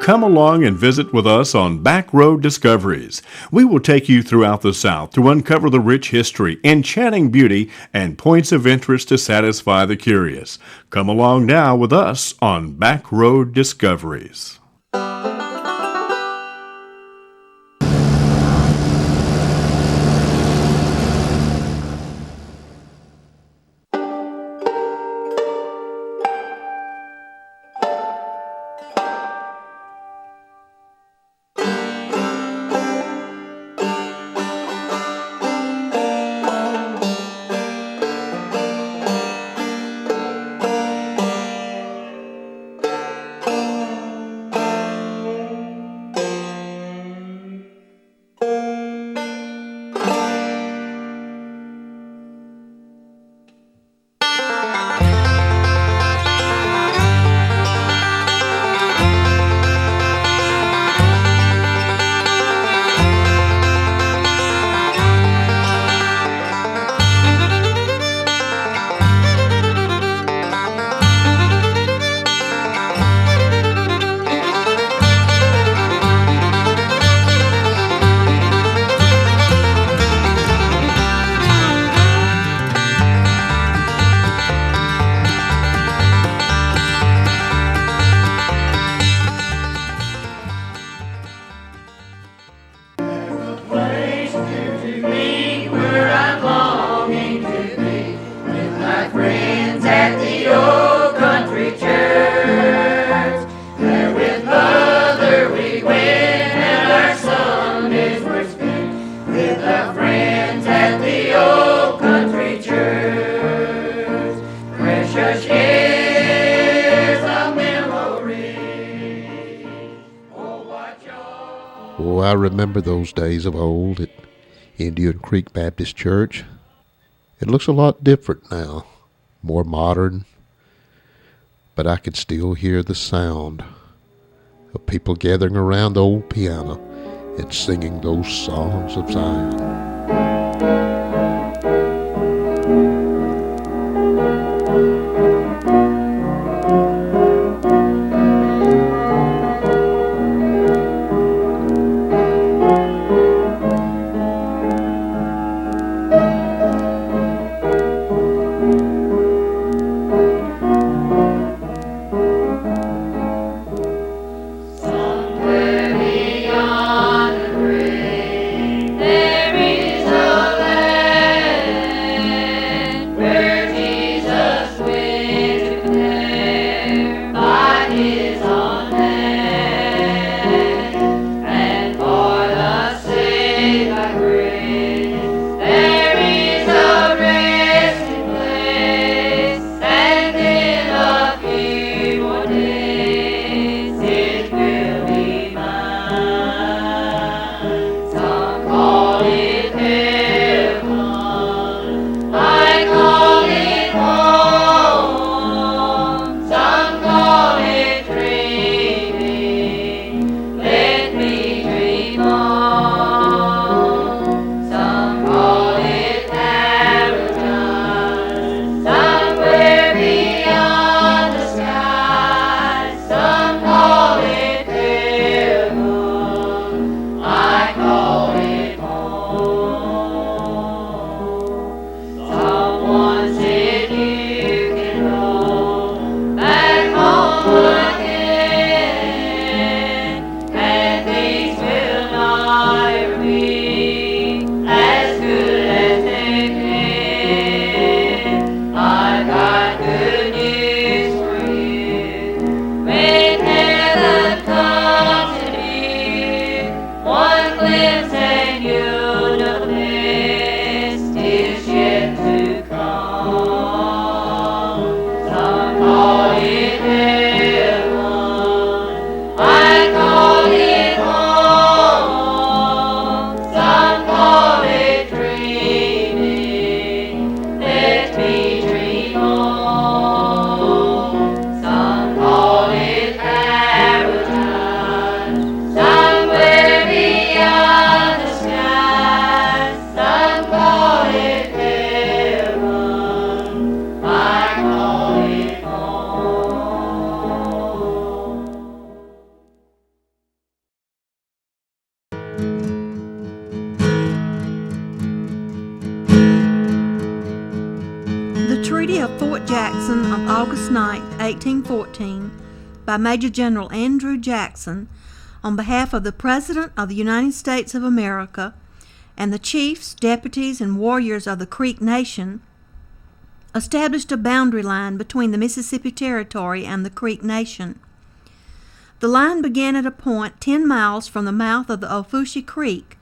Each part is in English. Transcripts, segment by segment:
Come along and visit with us on Back Road Discoveries. We will take you throughout the South to uncover the rich history, enchanting beauty, and points of interest to satisfy the curious. Come along now with us on Back Road Discoveries. I remember those days of old at Indian Creek Baptist Church. It looks a lot different now, more modern, but I could still hear the sound of people gathering around the old piano and singing those songs of Zion. Somewhere beyond the grave, there is Jackson on August 9, 1814, by Major General Andrew Jackson, on behalf of the President of the United States of America and the chiefs, deputies, and warriors of the Creek Nation, established a boundary line between the Mississippi Territory and the Creek Nation. The line began at a point 10 miles from the mouth of the Ofushi Creek,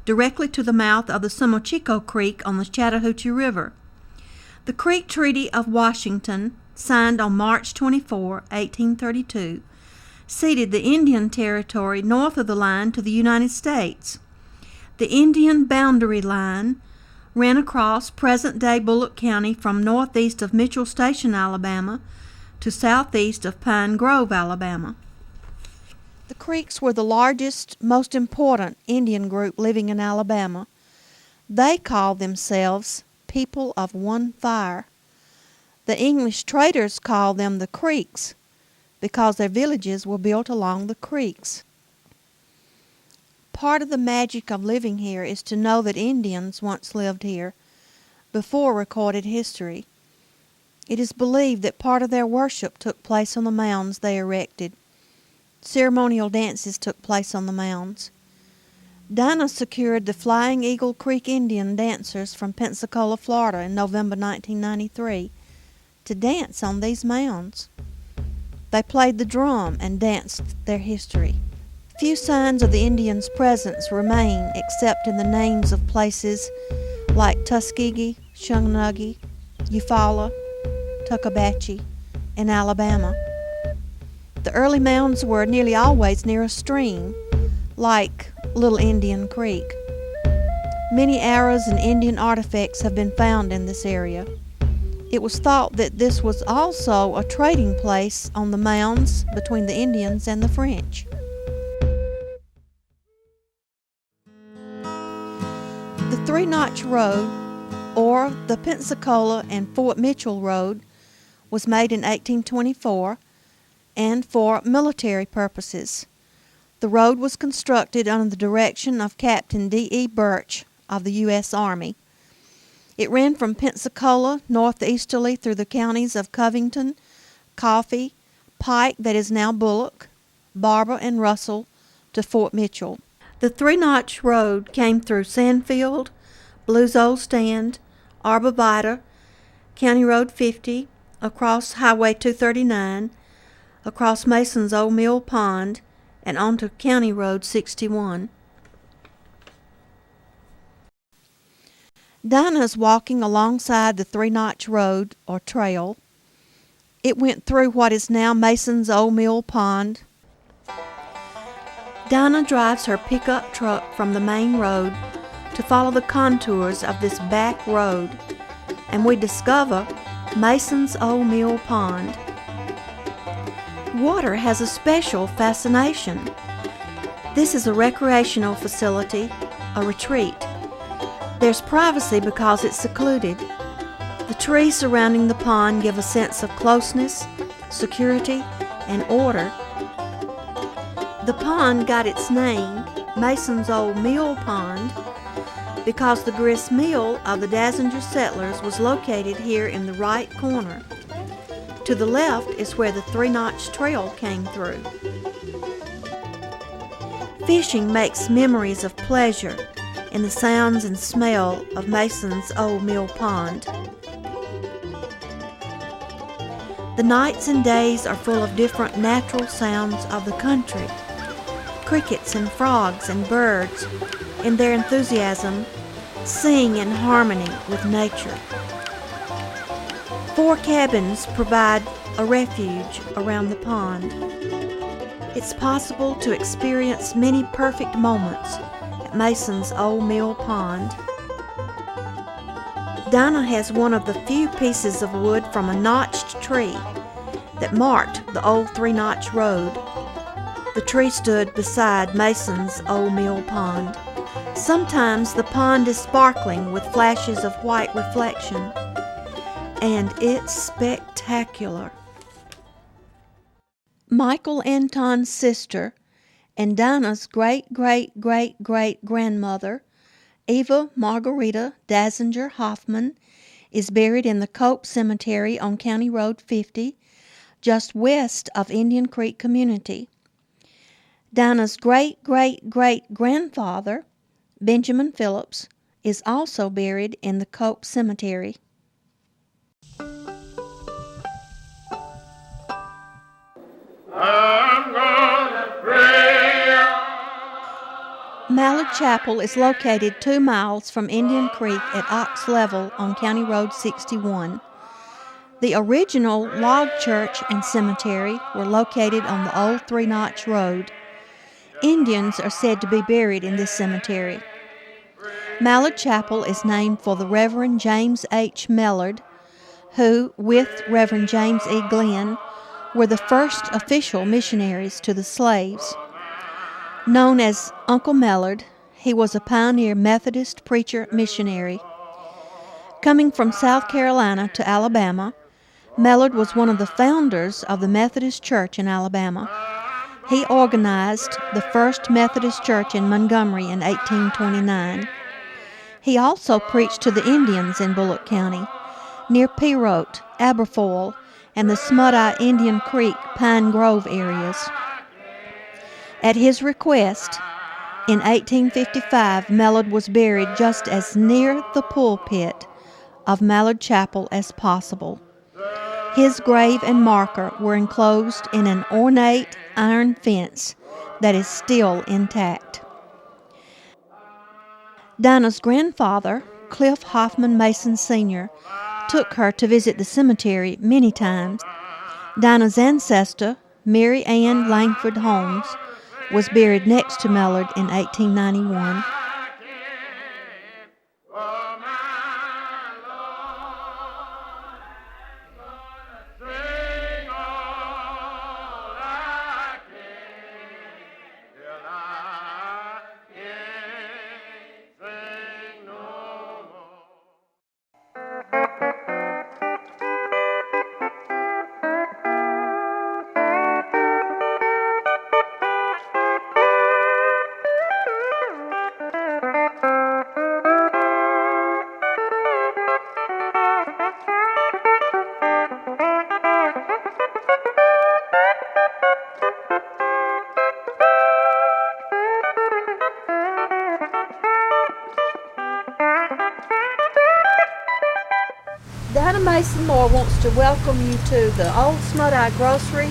directly to the mouth of the Sumochico Creek on the Chattahoochee River. The Creek Treaty of Washington, signed on March 24, 1832, ceded the Indian Territory north of the line to the United States. The Indian boundary line ran across present-day Bullock County from northeast of Mitchell Station, Alabama, to southeast of Pine Grove, Alabama. The Creeks were the largest, most important Indian group living in Alabama. They called themselves People of One Fire. The English traders called them the Creeks because their villages were built along the creeks. Part of the magic of living here is to know that Indians once lived here before recorded history. It is believed that part of their worship took place on the mounds they erected. Ceremonial dances took place on the mounds. Dina secured the Flying Eagle Creek Indian dancers from Pensacola, Florida in November 1993 to dance on these mounds. They played the drum and danced their history. Few signs of the Indians' presence remain except in the names of places like Tuskegee, Shungnuggy, Eufaula, Tuckabatchee, and Alabama. The early mounds were nearly always near a stream, like Little Indian Creek. Many arrows and Indian artifacts have been found in this area. It was thought that this was also a trading place on the mounds between the Indians and the French. The Three Notch Road, or the Pensacola and Fort Mitchell Road, was made in 1824 and for military purposes. The road was constructed under the direction of Captain D.E. Birch of the U.S. Army. It ran from Pensacola northeasterly through the counties of Covington, Coffee, Pike, that is now Bullock, Barber, and Russell, to Fort Mitchell. The Three Notch Road came through Sandfield, Blue's Old Stand, Arbor Vitae, County Road 50, across Highway 239, across Mason's Old Mill Pond, and onto County Road 61. Dina is walking alongside the Three Notch Road, or trail. It went through what is now Mason's Old Mill Pond. Dina drives her pickup truck from the main road to follow the contours of this back road, and we discover Mason's Old Mill Pond. Water has a special fascination. This is a recreational facility, a retreat. There's privacy because it's secluded. The trees surrounding the pond give a sense of closeness, security, and order. The pond got its name, Mason's Old Mill Pond, because the grist mill of the Dazinger settlers was located here in the right corner. To the left is where the Three Notch Trail came through. Fishing makes memories of pleasure in the sounds and smell of Mason's Old Mill Pond. The nights and days are full of different natural sounds of the country. Crickets and frogs and birds, in their enthusiasm, sing in harmony with nature. 4 cabins provide a refuge around the pond. It's possible to experience many perfect moments at Mason's Old Mill Pond. Dina has one of the few pieces of wood from a notched tree that marked the old Three Notch Road. The tree stood beside Mason's Old Mill Pond. Sometimes the pond is sparkling with flashes of white reflection, and it's spectacular. Michael Anton's sister and Dina's great-great-great-great-grandmother, Eva Margarita Dazinger Hoffman, is buried in the Cope Cemetery on County Road 50, just west of Indian Creek Community. Dinah's great-great-great-grandfather, Benjamin Phillips, is also buried in the Cope Cemetery. Mallard Chapel is located 2 miles from Indian Creek at Ox Level on County Road 61. The original log church and cemetery were located on the old Three Notch Road. Indians are said to be buried in this cemetery. Mallard Chapel is named for the Reverend James H. Mellard, who, with Reverend James E. Glenn, were the first official missionaries to the slaves. Known as Uncle Mellard, he was a pioneer Methodist preacher missionary. Coming from South Carolina to Alabama, Mellard was one of the founders of the Methodist Church in Alabama. He organized the first Methodist church in Montgomery in 1829. He also preached to the Indians in Bullock County, near Perote, Aberfoyle, and the Smut Eye Indian Creek, Pine Grove areas. At his request, in 1855, Mellard was buried just as near the pulpit of Mallard Chapel as possible. His grave and marker were enclosed in an ornate iron fence that is still intact. Dinah's grandfather, Cliff Hoffman Mason Sr., took her to visit the cemetery many times. Dinah's ancestor, Mary Ann Langford Holmes, was buried next to Mellard in 1891. Dina Mason Moore wants to welcome you to the old Smut Eye Grocery,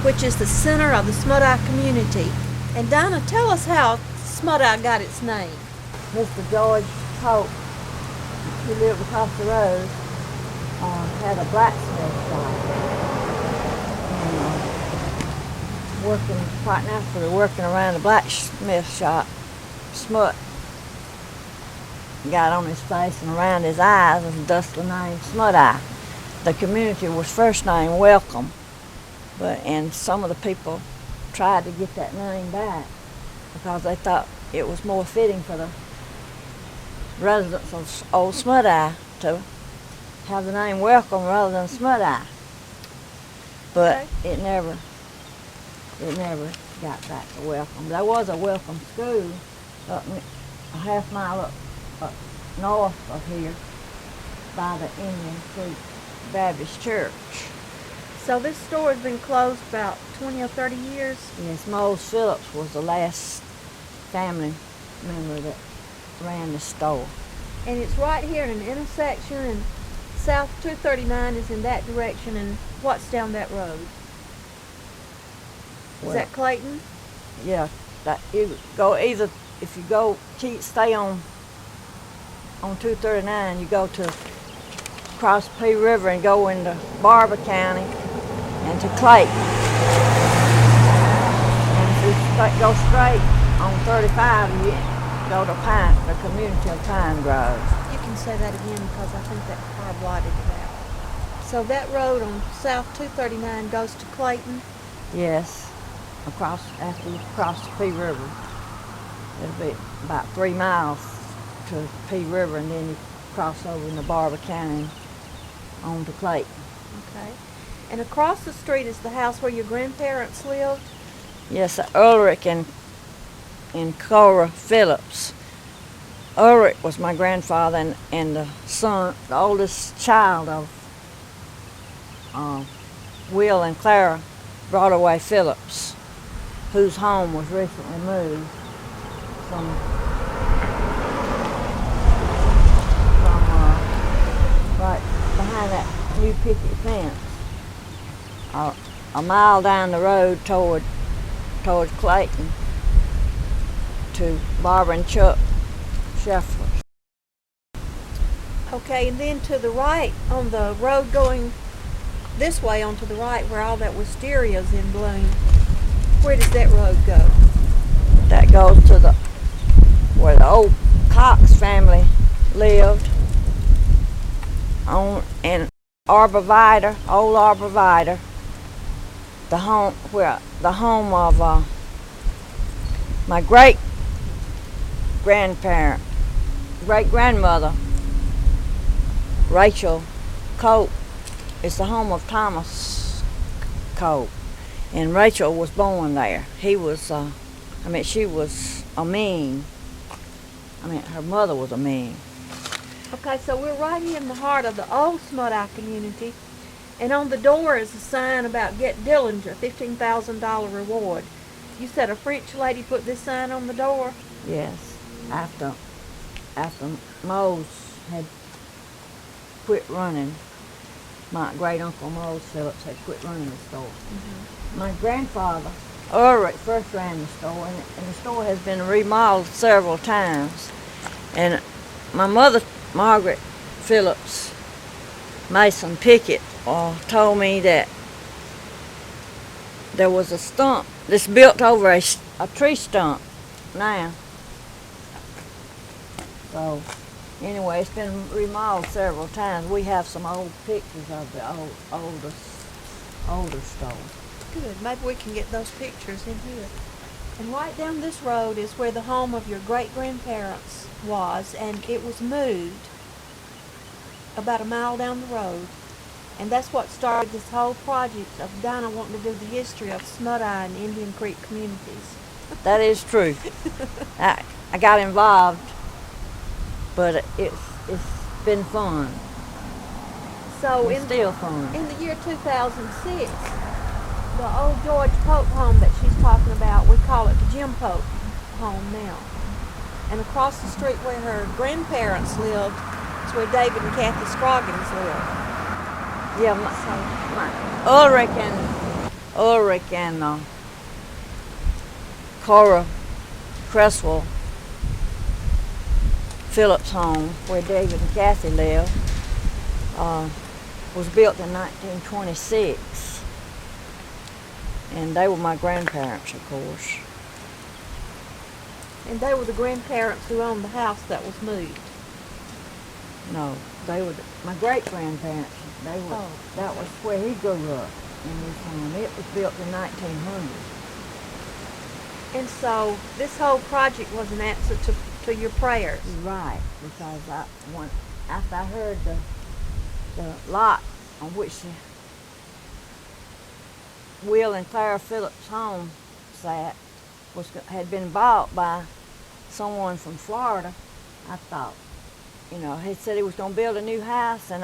which is the center of the Smut Eye community. And Dina, tell us how Smut Eye got its name. Mr. George Pope, who lived across the road, had a blacksmith shop. And working quite naturally, working around the blacksmith shop, smut got on his face and around his eyes, and thus the name Smut Eye. The community was first named Welcome, and some of the people tried to get that name back because they thought it was more fitting for the residents of old Smut Eye to have the name Welcome rather than Smut Eye. But it never got back to Welcome. There was a Welcome school up a half mile up north of here by the Indian Creek Baptist Church. So this store has been closed about 20 or 30 years? Yes, Mose Phillips was the last family member that ran the store. And it's right here in an intersection, and South 239 is in that direction, and what's down that road? Is that Clayton? Yeah, you go either, if you go, stay on 239, you go to cross P River and go into Barber County and to Clayton. And if you go straight on 35, you go to the community of Pine Grove. You can say that again because I think that car blotted it out. So that road on South 239 goes to Clayton? Yes, after you cross the P River. It'll be about 3 miles to P River, and then you cross over into Barber County on to Clayton. Okay. And across the street is the house where your grandparents lived? Yes, Ulrich and Cora Phillips Ulrich was my grandfather and the son, the oldest child of Will and Clara Broadway Phillips, whose home was recently moved from right behind that new picket fence, a mile down the road towards Clayton to Barbara and Chuck Scheffler. Okay, and then to the right on the road going this way onto the right where all that wisteria's in bloom, where does that road go? That goes to where the old Cox family lived on in Arborvitae, old Arborvitae, the home of my great grandmother Rachel Cope. It's the home of Thomas Cope, and Rachel was born there. She was her mother was a mean. Okay, so we're right here in the heart of the old Smut Eye community, and on the door is a sign about Get Dillinger, $15,000 reward. You said a French lady put this sign on the door? Yes, after Mose had quit running, my great uncle Mose Phillips had quit running the store. Mm-hmm. My grandfather Ulrich first ran the store, and the store has been remodeled several times. And my mother, Margaret Phillips Mason Pickett, told me that there was a stump that's built over a tree stump now. So anyway, it's been remodeled several times. We have some old pictures of the older store. Good. Maybe we can get those pictures in here. And right down this road is where the home of your great-grandparents was, and it was moved about a mile down the road. And that's what started this whole project of Dina wanting to do the history of Smut Eye and Indian Creek communities. That is true. I got involved, but it's been fun. So it's still fun. In the year 2006, the old George Pope home that she's talking about, we call it the Jim Pope home now. And across the street where her grandparents lived is where David and Kathy Scroggins lived. Yeah, Ulrich and Cora Cresswell Phillips' home, where David and Kathy lived, was built in 1926. And they were my grandparents, of course. And they were the grandparents who owned the house that was moved? No, they were my great-grandparents. That was where he grew up in this home. It was built in 1900. And so this whole project was an answer to your prayers? Right, because after I heard the lot on which Will and Clara Phillips' home sat had been bought by someone from Florida, I thought, he said he was going to build a new house, and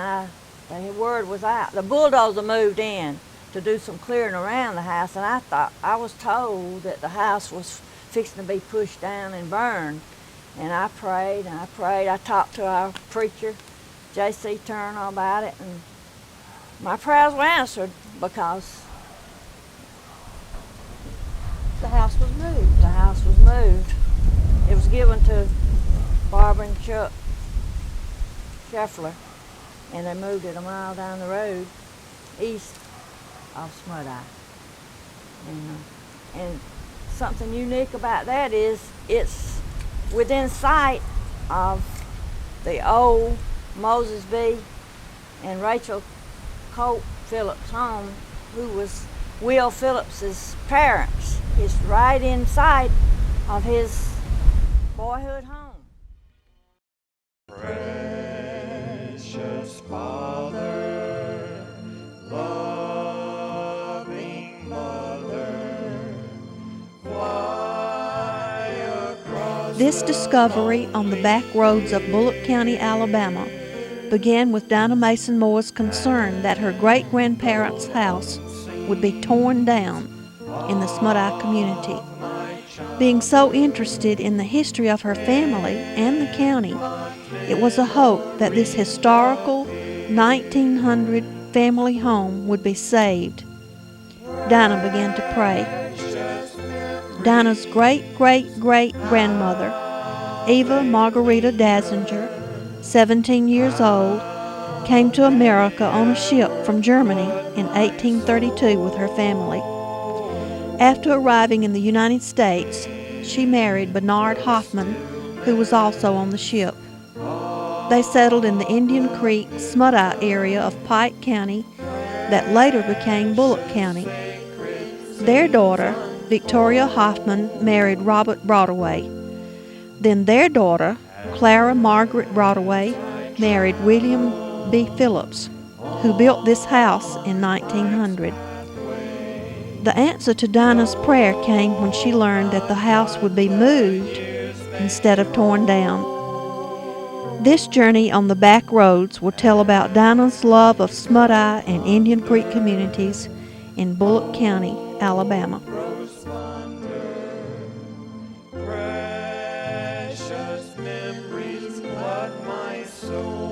the word was out. The bulldozer moved in to do some clearing around the house, and I was told that the house was fixing to be pushed down and burned. And I prayed and I prayed. I talked to our preacher, J.C. Turner, about it, and my prayers were answered because the house was moved. The house was moved. It was given to Barbara and Chuck Scheffler, and they moved it a mile down the road east of Smut Eye. And something unique about that is it's within sight of the old Moses B. and Rachel Cope Phillips' home, who was Will Phillips's parents. It's right in sight of his boyhood home. Precious Father, loving Mother, fly across This discovery on the back roads of Bullock County, Alabama, began with Dina Mason Moore's concern that her great-grandparents' house would be torn down in the Smut Eye community. Being so interested in the history of her family and the county, it was a hope that this historical 1900 family home would be saved. Dina began to pray. Dina's great-great-great-grandmother, Eva Margarita Dazinger, 17 years old, came to America on a ship from Germany in 1832 with her family. After arriving in the United States, she married Bernard Hoffman, who was also on the ship. They settled in the Indian Creek Smuteye area of Pike County that later became Bullock County. Their daughter, Victoria Hoffman, married Robert Broadway. Then their daughter, Clara Margaret Broadway, married William B. Phillips, who built this house in 1900. The answer to Dina's prayer came when she learned that the house would be moved instead of torn down. This journey on the back roads will tell about Dina's love of Smut Eye and Indian Creek communities in Bullock County, Alabama. Precious memories flood my soul.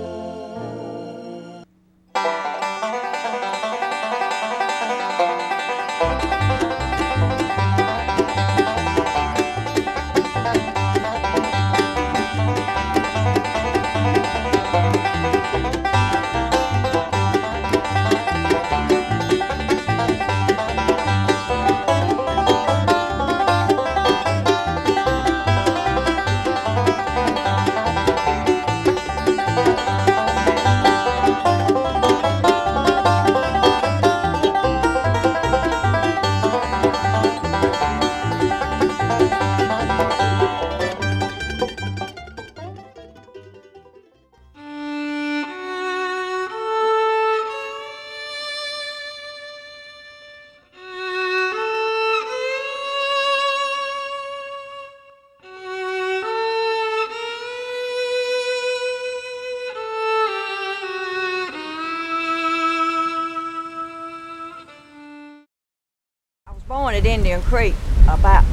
Born at Indian Creek, about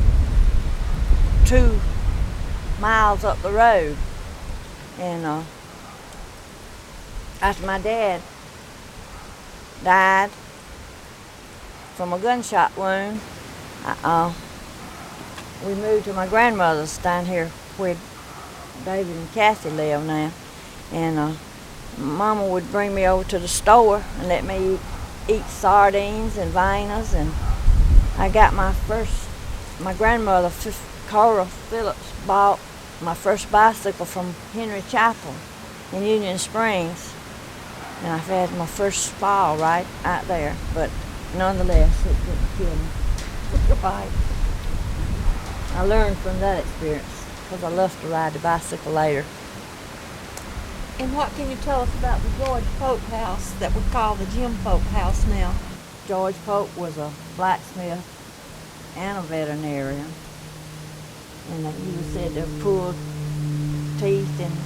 2 miles up the road, and after my dad died from a gunshot wound, we moved to my grandmother's down here where David and Cassie live now, and Mama would bring me over to the store and let me eat sardines and vinas, and I got my grandmother, Cora Phillips, bought my first bicycle from Henry Chapel in Union Springs. And I've had my first fall right out there, but nonetheless, it didn't kill me. Right. I learned from that experience because I love to ride the bicycle later. And what can you tell us about the George Pope house that we call the Jim Pope house now? George Pope was a blacksmith and a veterinarian, and he was said to have pulled teeth and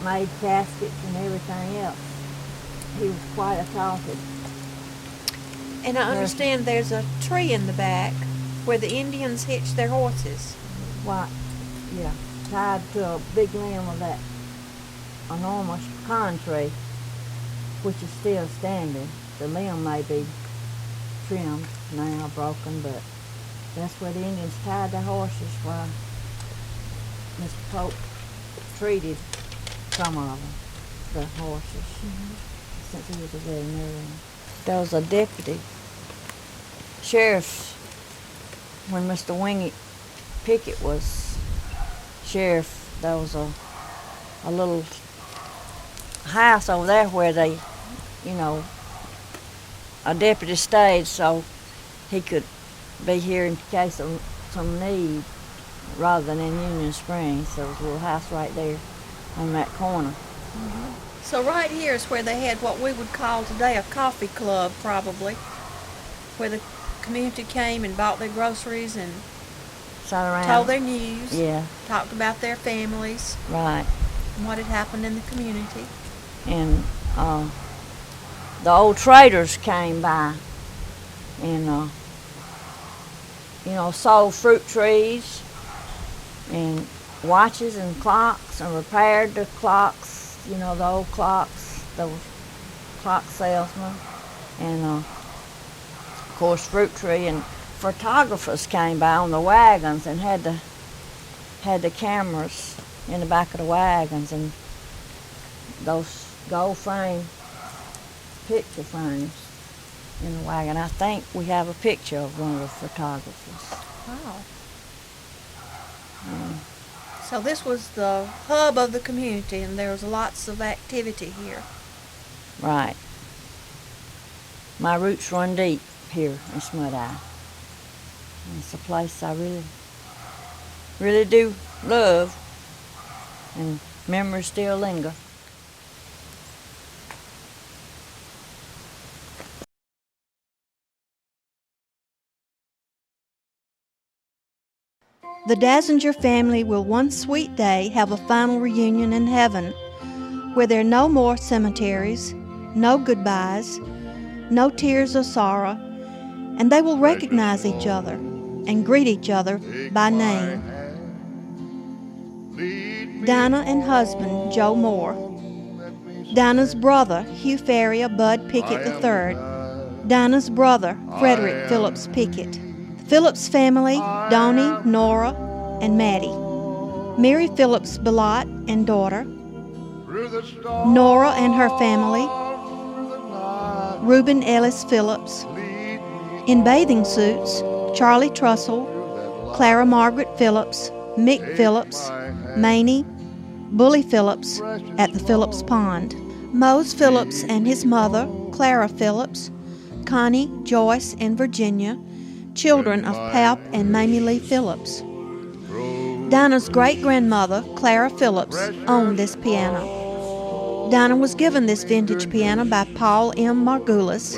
made caskets and everything else. He was quite a talented. And I understand there's a tree in the back where the Indians hitch their horses. Why, yeah, tied to a big limb of that enormous pecan tree, which is still standing. The limb may be trimmed now, broken, but that's where the Indians tied their horses while Mr. Pope treated some of them, the horses, since he was a veterinarian. There was a deputy sheriff when Mr. Wingy Pickett was sheriff. There was a little house over there where they, a deputy stayed so he could be here in case of some need rather than in Union Springs. There was a little house right there on that corner. Mm-hmm. So right here is where they had what we would call today a coffee club, probably, where the community came and bought their groceries and sat around. Told their news. Yeah, Talked about their families right. and what had happened in the community. And the old traders came by and, sold fruit trees and watches and clocks and repaired the clocks, the old clocks, the clock salesman. And, of course, fruit tree and photographers came by on the wagons and had the cameras in the back of the wagons and those gold frame picture frames in the wagon. I think we have a picture of one of the photographers. Wow. So this was the hub of the community, and there was lots of activity here. Right. My roots run deep here in Smut Eye. And it's a place I really do love, and memories still linger. The Dazinger family will one sweet day have a final reunion in heaven, where there are no more cemeteries, no goodbyes, no tears of sorrow, and they will recognize each other and greet each other by name. Dina and husband Joe Moore, Dina's brother Hugh Ferrier Bud Pickett III, Dina's brother Frederick Phillips Pickett, the Phillips family Donnie, Nora, and Maddie, Mary Phillips Bellot and daughter, Nora and her family, Reuben Ellis Phillips, in bathing suits, Charlie Trussell, Clara Margaret Phillips, Mick Phillips, Maney, Bully Phillips at the Phillips Pond, Mose Phillips and his mother, Clara Phillips, Connie, Joyce, and Virginia, children of Pap and Mamie Lee Phillips. Dina's great-grandmother, Clara Phillips, owned this piano. Dina was given this vintage piano by Paul M. Margulis.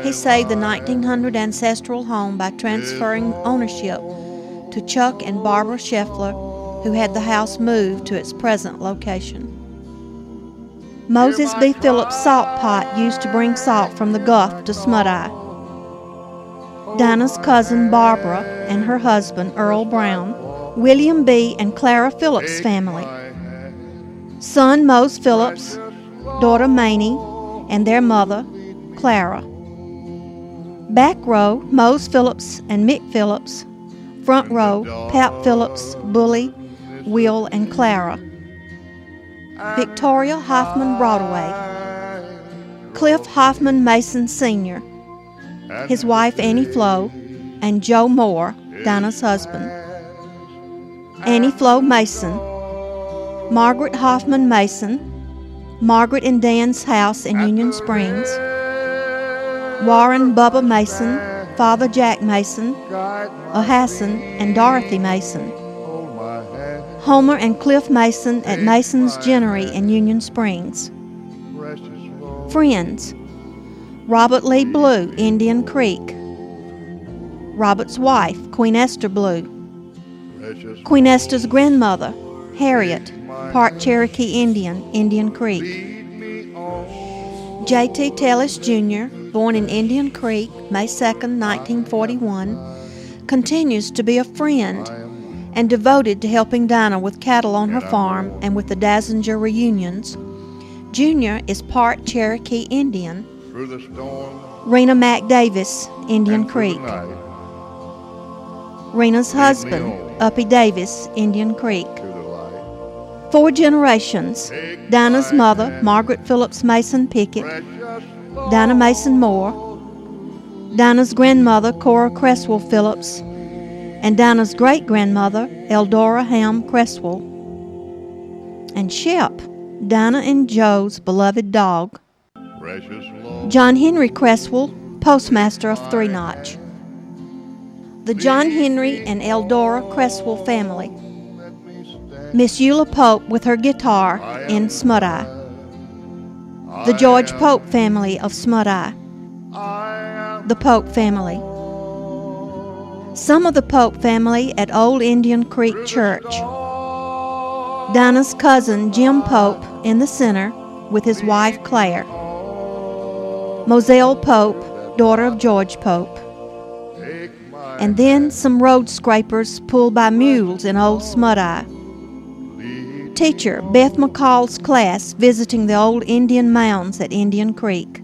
He saved the 1900 ancestral home by transferring ownership to Chuck and Barbara Scheffler, who had the house moved to its present location. Moses B. Phillips' salt pot used to bring salt from the Gulf to Smut Eye. Dina's cousin Barbara and her husband Earl Brown, William B. and Clara Phillips family, son Mose Phillips, daughter Maney, and their mother, Clara. Back row, Mose Phillips and Mick Phillips. Front row, Pap Phillips, Bully, Will, and Clara. Victoria Hoffman Broadway. Cliff Hoffman Mason Sr., his wife Annie Flo, and Joe Moore, Dina's husband. Annie Flo Mason. Margaret Hoffman Mason, Margaret and Dan's house in Union Springs. Warren Bubba Mason, Father Jack Mason, Hassan and Dorothy Mason. Homer and Cliff Mason at Mason's Ginnery in Union Springs. Friends: Robert Lee Blue, Indian Creek. Robert's wife, Queen Esther Blue. Queen Esther's grandmother, Harriet, part Cherokee Indian, Indian Creek. J.T. Tellis Jr., born in Indian Creek, May 2, 1941, continues to be a friend and devoted to helping Dina with cattle on her farm and with the Dazinger reunions. Jr. is part Cherokee Indian. Rena Mac Davis, Indian Creek. Rena's husband, Uppy Davis, Indian Creek. 4 generations: Dina's mother, Margaret Phillips Mason Pickett, Dina Mason Moore, Dina's grandmother, Cora Cresswell Phillips, and Dina's great-grandmother, Eldora Ham Cresswell. And Shep, Dina and Joe's beloved dog. John Henry Cresswell, postmaster of Three Notch. The John Henry and Eldora Cresswell family. Miss Eula Pope with her guitar in Smut Eye. The George Pope family of Smut Eye. The Pope family. Some of the Pope family at Old Indian Creek Church. Dinah's cousin Jim Pope in the center with his wife Claire. Moselle Pope, daughter of George Pope. And then some road scrapers pulled by mules in Old Smut Eye. Teacher Beth McCall's class visiting the old Indian mounds at Indian Creek.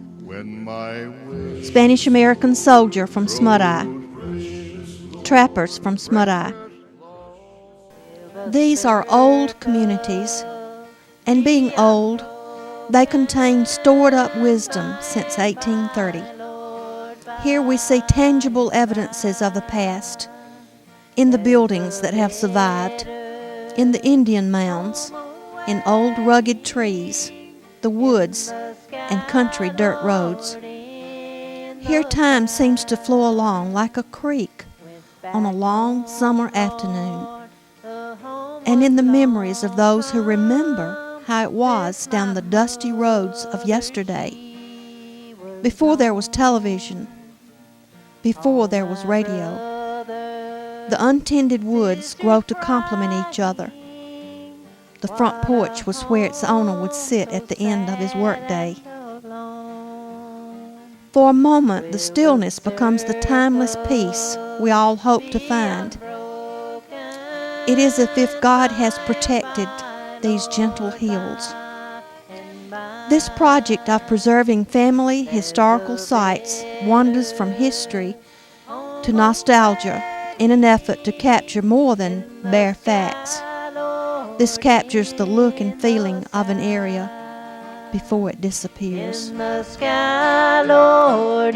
Spanish-American soldier from Smut Eye. Trappers from Smut Eye. These are old communities, and being old, they contain stored-up wisdom since 1830. Here we see tangible evidences of the past, in the buildings that have survived, in the Indian mounds, in old rugged trees, the woods, and country dirt roads. Here time seems to flow along like a creek on a long summer afternoon, and in the memories of those who remember how it was down the dusty roads of yesterday, before there was television, before there was radio. The untended woods grow to complement each other. The front porch was where its owner would sit at the end of his workday. For a moment, the stillness becomes the timeless peace we all hope to find. It is as if God has protected these gentle hills. This project of preserving family historical sites wanders from history to nostalgia in an effort to capture more than bare facts. This captures the look and feeling of an area before it disappears. In the sky, Lord,